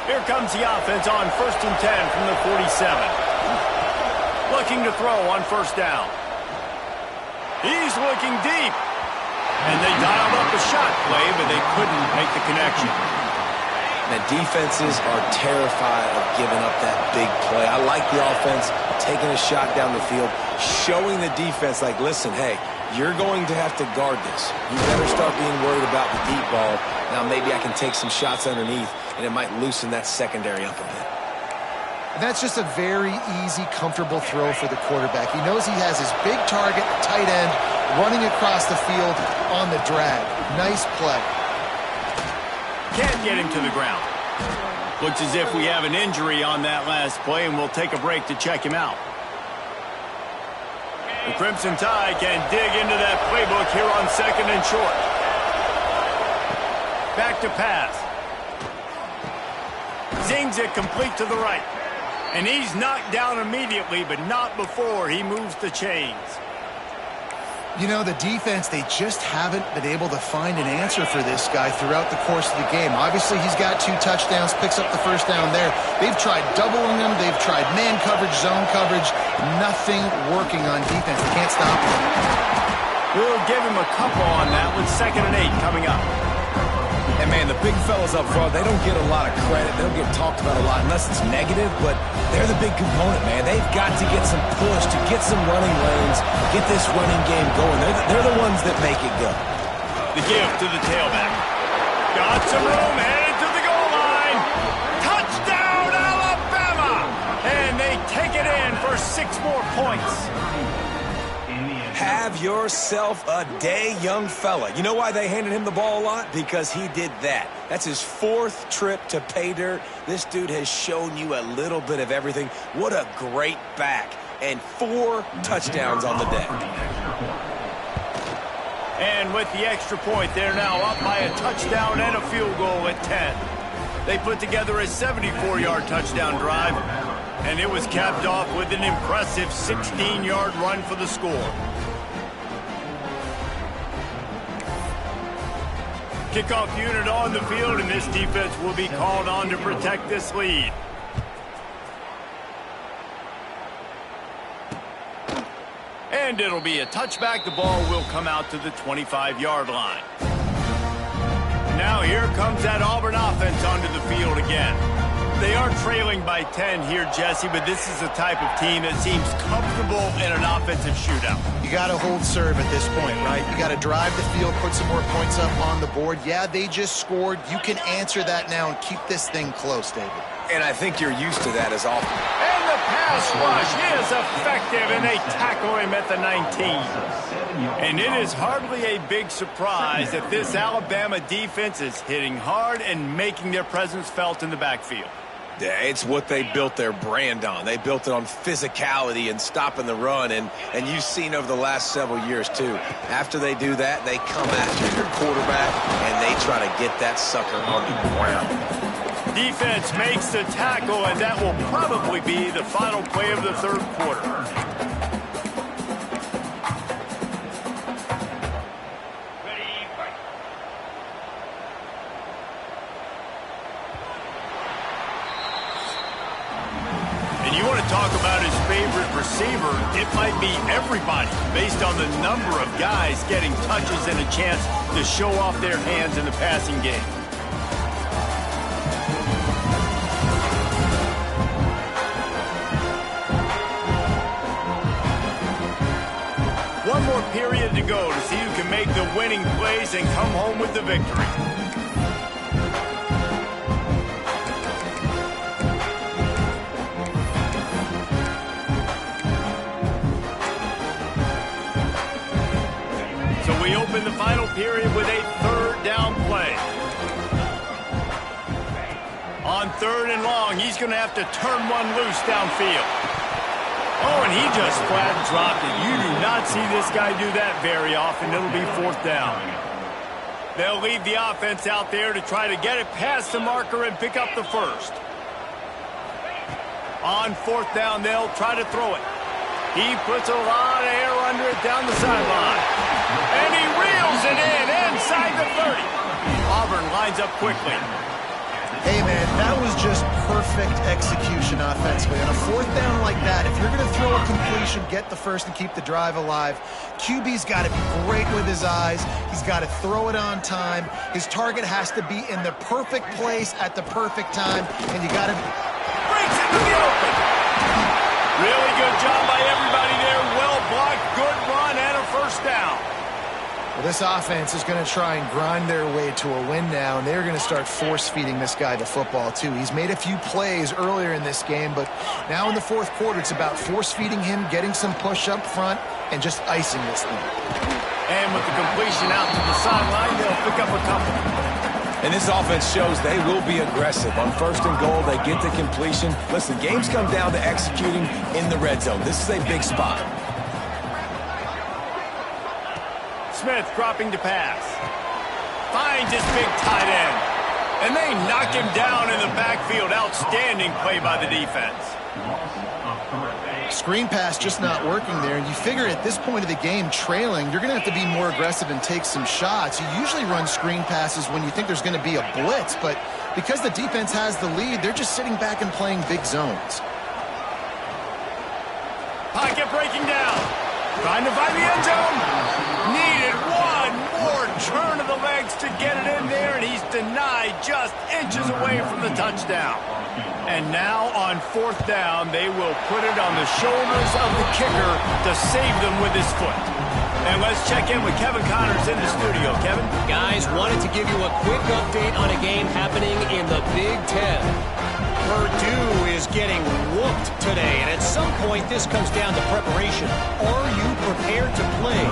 Here comes the offense on 1st and 10 from the 47. Looking to throw on 1st down. He's looking deep. And they dialed up a shot play, but they couldn't make the connection. The defenses are terrified of giving up that big play. I like the offense taking a shot down the field, showing the defense like, listen, hey, you're going to have to guard this. You better start being worried about the deep ball. Now maybe I can take some shots underneath, and it might loosen that secondary up a bit. That's just a very easy, comfortable throw for the quarterback. He knows he has his big target, tight end, running across the field on the drag. Nice play. Can't get him to the ground. Looks as if we have an injury on that last play, and we'll take a break to check him out. The Crimson Tide can dig into that playbook here on 2nd and short. Back to pass. Zings it complete to the right. And he's knocked down immediately, but not before he moves the chains. You know, the defense, they just haven't been able to find an answer for this guy throughout the course of the game. Obviously, he's got 2 touchdowns, picks up the 1st down there. They've tried doubling him. They've tried man coverage, zone coverage. Nothing working on defense. They can't stop him. We'll give him a couple on that with 2nd and 8 coming up. And, man, the big fellas up front, they don't get a lot of credit. They don't get talked about a lot unless it's negative, but they're the big component, man. They've got to get some push, to get some running lanes, get this running game going. They're the ones that make it go. The give to the tailback. Got some room, headed to the goal line. Touchdown, Alabama! And they take it in for 6 more points. Have yourself a day, young fella. You know why they handed him the ball a lot? Because he did that. That's his 4th trip to pay dirt. This dude has shown you a little bit of everything. What a great back. And 4 touchdowns on the day. And with the extra point, they're now up by a touchdown and a field goal at 10. They put together a 74-yard touchdown drive, and it was capped off with an impressive 16-yard run for the score. Kickoff unit on the field, and this defense will be called on to protect this lead. And it'll be a touchback. The ball will come out to the 25-yard line. Now here comes that Auburn offense onto the field again. They are trailing by 10 here, Jesse, but this is the type of team that seems comfortable in an offensive shootout. You got to hold serve at this point, right? You got to drive the field, put some more points up on the board. Yeah, they just scored. You can answer that now and keep this thing close, David. And I think you're used to that as often. And the pass rush is effective, and they tackle him at the 19. And it is hardly a big surprise that this Alabama defense is hitting hard and making their presence felt in the backfield. Yeah, it's what they built their brand on. They built it on physicality and stopping the run, and you've seen over the last several years, too. After they do that, they come after your quarterback, and they try to get that sucker on the ground. Defense makes the tackle, and that will probably be the final play of the third quarter. And you want to talk about his favorite receiver, it might be everybody based on the number of guys getting touches and a chance to show off their hands in the passing game. One more period to go to see who can make the winning plays and come home with the victory. So we open the final period with a third down play. On third and long, he's going to have to turn one loose downfield. Oh, and he just flat dropped it. You do not see this guy do that very often. It'll be fourth down. They'll leave the offense out there to try to get it past the marker and pick up the first. On fourth down, they'll try to throw it. He puts a lot of air under it down the sideline. And he reels it in inside the 30. Auburn lines up quickly. Hey, man, that was just perfect execution offensively. On a fourth down like that, if you're going to throw a completion, get the first and keep the drive alive, QB's got to be great with his eyes. He's got to throw it on time. His target has to be in the perfect place at the perfect time, and you got to... Breaks into the open. Really good job by everybody there. Well blocked, good run, and a first down. Well, this offense is going to try and grind their way to a win now, and they're going to start force-feeding this guy the football, too. He's made a few plays earlier in this game, but now in the fourth quarter, it's about force-feeding him, getting some push up front, and just icing this thing. And with the completion out to the sideline, they'll pick up a couple. And this offense shows they will be aggressive. On first and goal, they get the completion. Listen, games come down to executing in the red zone. This is a big spot. Smith dropping to pass. Finds his big tight end. And they knock him down in the backfield. Outstanding play by the defense. Screen pass just not working there. And you figure at this point of the game, trailing, you're going to have to be more aggressive and take some shots. You usually run screen passes when you think there's going to be a blitz. But because the defense has the lead, they're just sitting back and playing big zones. Pocket breaking down. Trying to find the end zone. Needed one more turn of the legs to get it in there, and he's denied just inches away from the touchdown. And now on fourth down, they will put it on the shoulders of the kicker to save them with his foot. And let's check in with Kevin Connors in the studio. Kevin? Guys, wanted to give you a quick update on a game happening in the Big Ten. Purdue is getting whooped today, and at some point this comes down to preparation. Are you prepared to play?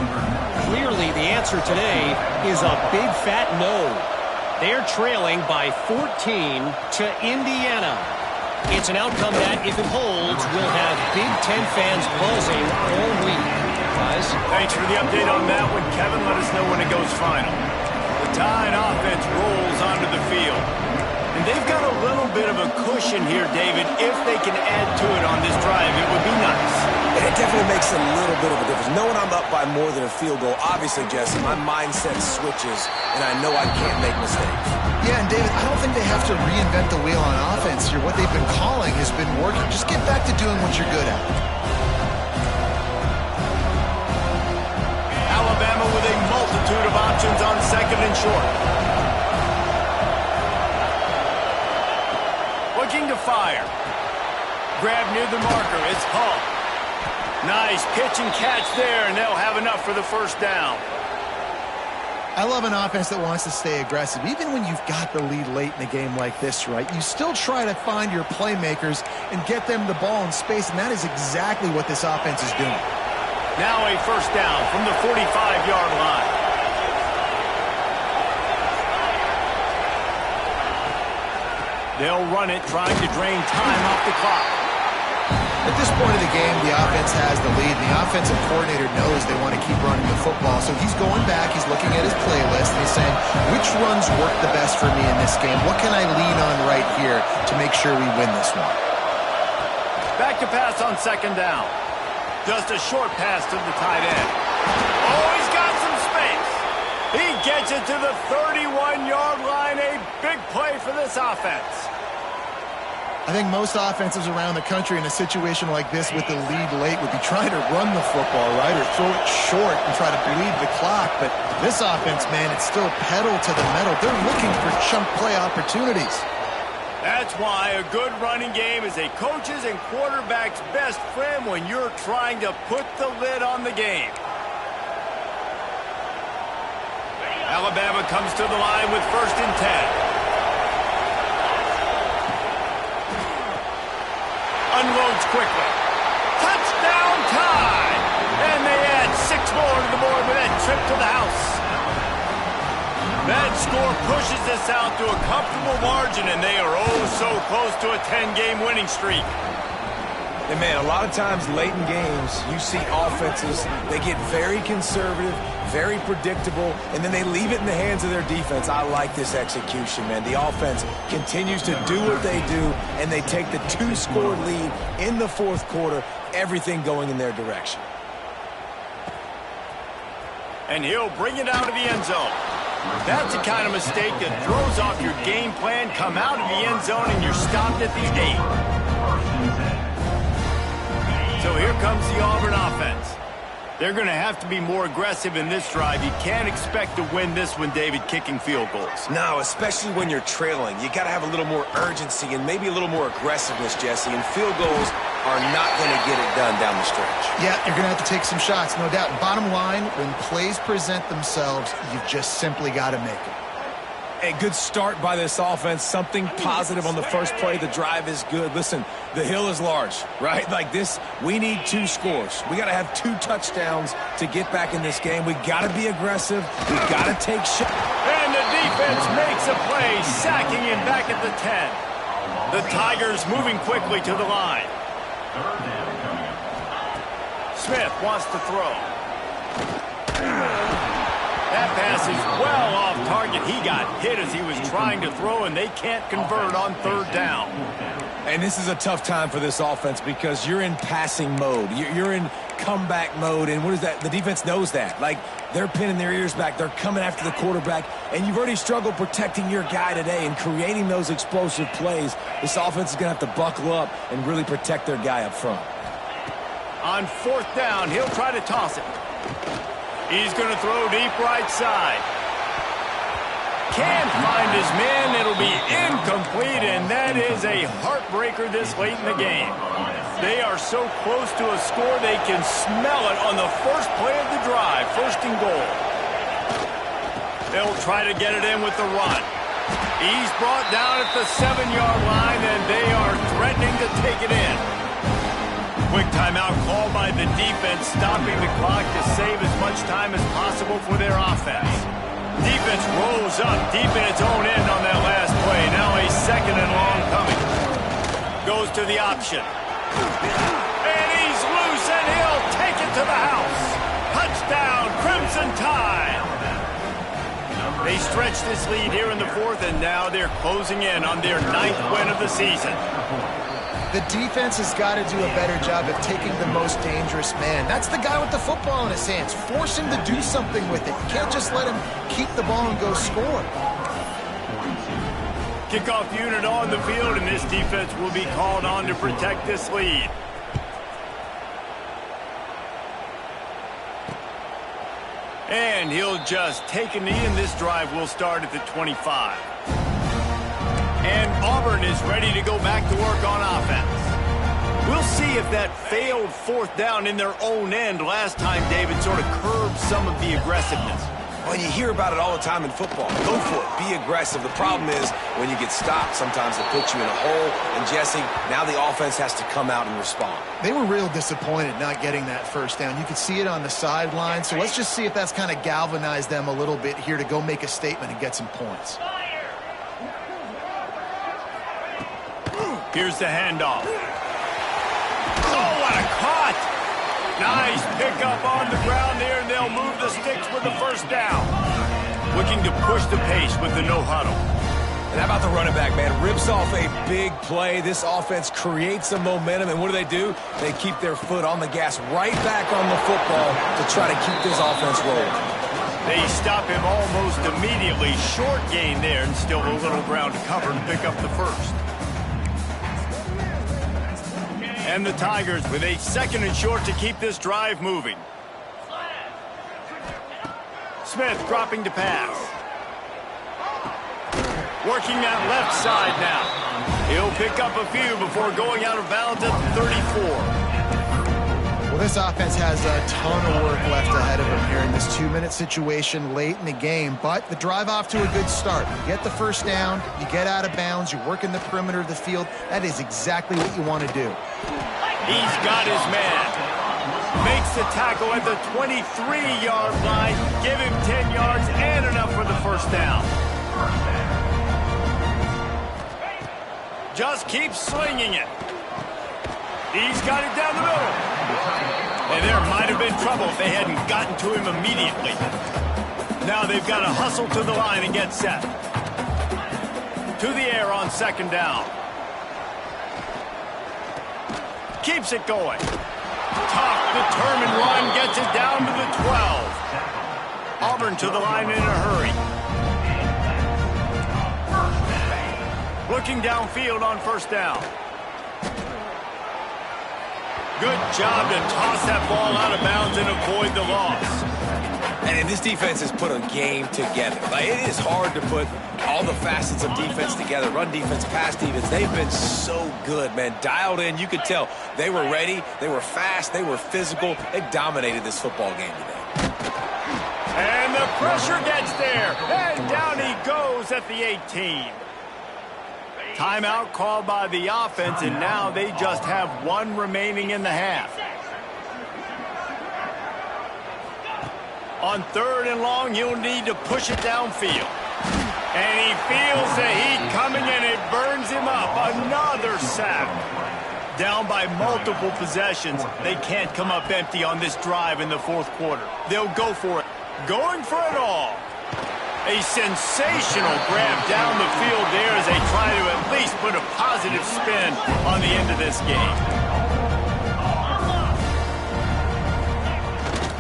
Clearly the answer today is a big fat no. They're trailing by 14 to Indiana. It's an outcome that, if it holds, will have Big Ten fans buzzing all week. Guys? Thanks for the update on that one, Kevin. Let us know when it goes final. The Tide offense rolls onto the field. And they've got a little bit of a cushion here, David. If they can add to it on this drive, it would be nice. It definitely makes a little bit of a difference. Knowing I'm up by more than a field goal, obviously, Jesse, my mindset switches, and I know I can't make mistakes. Yeah, and David, I don't think they have to reinvent the wheel on offense here. What they've been calling has been working. Just get back to doing what you're good at. Alabama with a multitude of options on second and short. Looking to fire. Grab near the marker. It's Hall. Nice pitch and catch there, and they'll have enough for the first down. I love an offense that wants to stay aggressive. Even when you've got the lead late in a game like this, right, you still try to find your playmakers and get them the ball in space, and that is exactly what this offense is doing. Now a first down from the 45-yard line. They'll run it, trying to drain time off the clock. At this point of the game, the offense has the lead. The offensive coordinator knows they want to keep running the football, so he's going back, he's looking at his playlist, and he's saying, which runs work the best for me in this game? What can I lean on right here to make sure we win this one? Back to pass on second down. Just a short pass to the tight end. Oh, he's got some space. He gets it to the 31-yard line. A big play for this offense. I think most offenses around the country in a situation like this with the lead late would be trying to run the football, right, or throw it short and try to bleed the clock. But this offense, man, it's still pedal to the metal. They're looking for chunk play opportunities. That's why a good running game is a coach's and quarterback's best friend when you're trying to put the lid on the game. Alabama comes to the line with 1st and 10. Unloads quickly. Touchdown time! And they add 6 more to the board with that trip to the house. That score pushes this out to a comfortable margin, and they are oh so close to a 10-game winning streak. And, man, a lot of times late in games, you see offenses, they get very conservative, very predictable, and then they leave it in the hands of their defense. I like this execution, man. The offense continues to do what they do, and they take the 2-score lead in the 4th quarter, everything going in their direction. And he'll bring it out of the end zone. That's the kind of mistake that throws off your game plan. Come out of the end zone, and you're stopped at the 8. So here comes the Auburn offense. They're going to have to be more aggressive in this drive. You can't expect to win this one, David, kicking field goals. No, especially when you're trailing. You got to have a little more urgency and maybe a little more aggressiveness, Jesse. And field goals are not going to get it done down the stretch. Yeah, you're going to have to take some shots, no doubt. Bottom line, when plays present themselves, you've just simply got to make them. A good start by this offense, something positive on the first play. The drive is good. Listen, the hill is large, right? Like this, we need 2 scores. We got to have 2 touchdowns to get back in this game. We got to be aggressive. We got to take shots. And the defense makes a play, sacking him back at the 10. The Tigers moving quickly to the line. Smith wants to throw. That pass is well off target. He got hit as he was trying to throw, and they can't convert on 3rd down. And this is a tough time for this offense because you're in passing mode. You're in comeback mode, and what is that? The defense knows that. Like, they're pinning their ears back. They're coming after the quarterback, and you've already struggled protecting your guy today and creating those explosive plays. This offense is going to have to buckle up and really protect their guy up front. On 4th down, he'll try to toss it. He's going to throw deep right side. Can't find his man. It'll be incomplete, and that is a heartbreaker this late in the game. They are so close to a score, they can smell it on the first play of the drive, 1st and goal. They'll try to get it in with the run. He's brought down at the 7-yard line, and they are threatening to take it in. Quick timeout called by the defense, stopping the clock to save as much time as possible for their offense. Defense rolls up deep in its own end on that last play. Now a 2nd and long coming. Goes to the option. And he's loose, and he'll take it to the house. Touchdown, Crimson Tide. They stretch this lead here in the fourth, and now they're closing in on their 9th win of the season. The defense has got to do a better job of taking the most dangerous man. That's the guy with the football in his hands. Force him to do something with it. You can't just let him keep the ball and go score. Kickoff unit on the field, and this defense will be called on to protect this lead. And he'll just take a knee, and this drive will start at the 25. And Auburn is ready to go back to work on offense. We'll see if that failed 4th down in their own end last time, David, sort of curbed some of the aggressiveness. Well, you hear about it all the time in football. Go for it. Be aggressive. The problem is when you get stopped, sometimes it puts you in a hole. And, Jesse, now the offense has to come out and respond. They were real disappointed not getting that first down. You could see it on the sideline. So let's just see if that's kind of galvanized them a little bit here to go make a statement and get some points. Here's the handoff. Oh, what a caught! Nice pickup on the ground there, and they'll move the sticks with the first down. Looking to push the pace with the no-huddle. And how about the running back, man? Rips off a big play. This offense creates some momentum, and what do? They keep their foot on the gas right back on the football to try to keep this offense rolling. They stop him almost immediately. Short gain there, and still a little ground to cover and pick up the first. And the Tigers with a 2nd and short to keep this drive moving. Smith dropping to pass. Working that left side now. He'll pick up a few before going out of bounds at the 34. Well, this offense has a ton of work left ahead of them here in this 2-minute situation late in the game, but the drive off to a good start. You get the first down, you get out of bounds, you work in the perimeter of the field. That is exactly what you want to do. He's got his man. Makes the tackle at the 23-yard line. Give him 10 yards and enough for the first down. Just keep slinging it. He's got it down the middle. And there might have been trouble if they hadn't gotten to him immediately. Now they've got to hustle to the line and get set. To the air on 2nd down. Keeps it going. Tough, determined run gets it down to the 12. Auburn to the line in a hurry. Looking downfield on 1st down. Good job to toss that ball out of bounds and avoid the loss. And this defense has put a game together. Like, it is hard to put all the facets of defense together. Run defense, pass defense. They've been so good, man. Dialed in. You could tell they were ready. They were fast. They were physical. They dominated this football game today. And the pressure gets there. And down he goes at the 18. Timeout called by the offense, and now they just have 1 remaining in the half. On 3rd and long, he'll need to push it downfield. And he feels the heat coming, and it burns him up. Another sack. Down by multiple possessions. They can't come up empty on this drive in the 4th quarter. They'll go for it. Going for it all. A sensational grab down the field there as they try to at least put a positive spin on the end of this game.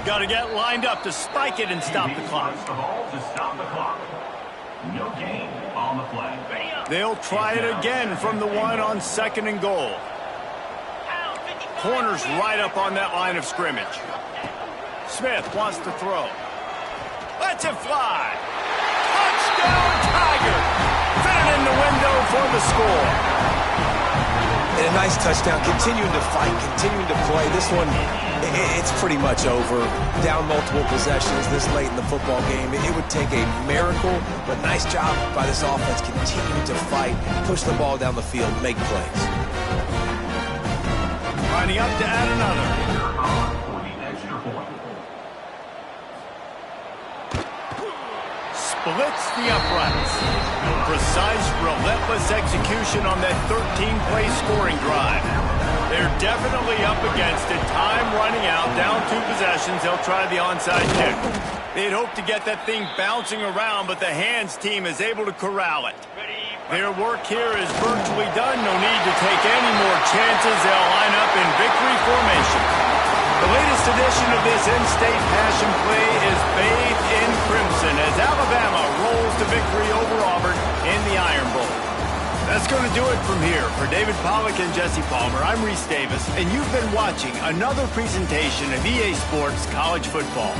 Got to get lined up to spike it and stop the clock. No gain on the play. They'll try it again from the 1 on 2nd and goal. Corners right up on that line of scrimmage. Smith wants to throw. Lets it fly. Touchdown, Tiger! Fit it in the window for the score. And a nice touchdown. Continuing to fight, continuing to play. This one, it's pretty much over. Down multiple possessions this late in the football game. It would take a miracle, but nice job by this offense. Continuing to fight, push the ball down the field, make plays. Lining up to add another. Splits the uprights. Precise, relentless execution on that 13-play scoring drive. They're definitely up against it. Time running out, down 2 possessions. formations, they'll try the onside kick. They'd hope to get that thing bouncing around, but the hands team is able to corral it. Their work here is virtually done. No need to take any more chances. They'll line up in victory formation. The latest edition of this in-state passion play is bathed in crimson as Alabama rolls to victory over Auburn in the Iron Bowl. That's going to do it from here. For David Pollack and Jesse Palmer, I'm Reese Davis, and you've been watching another presentation of EA Sports College Football.